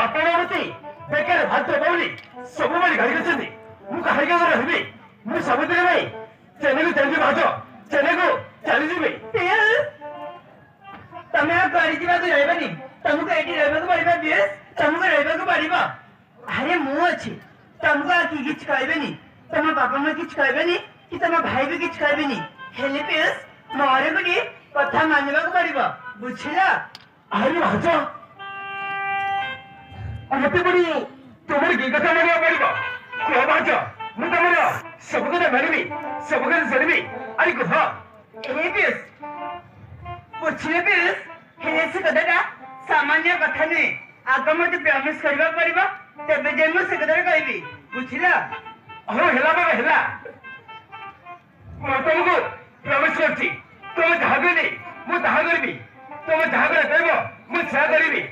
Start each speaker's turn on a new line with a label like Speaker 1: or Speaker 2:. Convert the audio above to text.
Speaker 1: ଆପଣ ମତେ ବେକାର ଭାତ ପାଉନି ସବୁବେଳେ ଗାଳି କରିଛନ୍ତି ମୁଁ କାହିଁକି ରହିବି ମୁଁ ସବୁଦିନ ଭାଇ ଚେନ୍ନାଇକୁ ଚାଲିଯିବି ଭାତ ଚେନ୍ନାଇକୁ ଚାଲିଯିବି
Speaker 2: ତମେ ଆଉ କରିଯିବାକୁ ରହିବନି ତମକୁ ଏଠି ରହିବାକୁ ପଡିବ ବେଶ ତମକୁ ରହିବାକୁ ପଡିବ ଆରେ ମୁଁ ଅଛି ତମକୁ ଆଉ କି କିଛି କହିବେନି ତମ ବାପା ମା କିଛି କହିବେନି କି ତମ ଭାଇ ବି କିଛି କହିବେନି ହେଲେ ବେଶ ମୋର ଗୋଟିଏ କଥା ମାନିବାକୁ ପଡିବ ବୁଝିଲ
Speaker 1: ଆରେ ଭାତ ମତେ ପୁଣି ତୁମର କି କଥା ମାନିବାକୁ ପଡିବ କୁହ ଭାତ ମୁଁ ତମର ସବୁ କଥା ମାନିବି ସବୁ କଥା ଶୁଣିବି ଆରେ କୁହ
Speaker 2: ଏ ବେଶ ବୁଝିଲେ ବେଶ ହେଲେ ସେ କଥାଟା ସାମାନ୍ୟ କଥା ନୁହେଁ ଆଗ ମତେ ପ୍ରମିଶ କରିବାକୁ ପଡିବ ତେବେ ଯାଇ ମୁଁ ସେ କଥାଟା କହିବି ବୁଝିଲ
Speaker 1: ହଁ ହେଲା ବାବା ହେଲା ମୁଁ ତମକୁ ପ୍ରମିଶ କରୁଛି ତମେ ଯାହା କହିଲେ ମୁଁ ତାହା କରିବି ତମେ ଯାହା କହିବ ମୁଁ ସେୟା କରିବି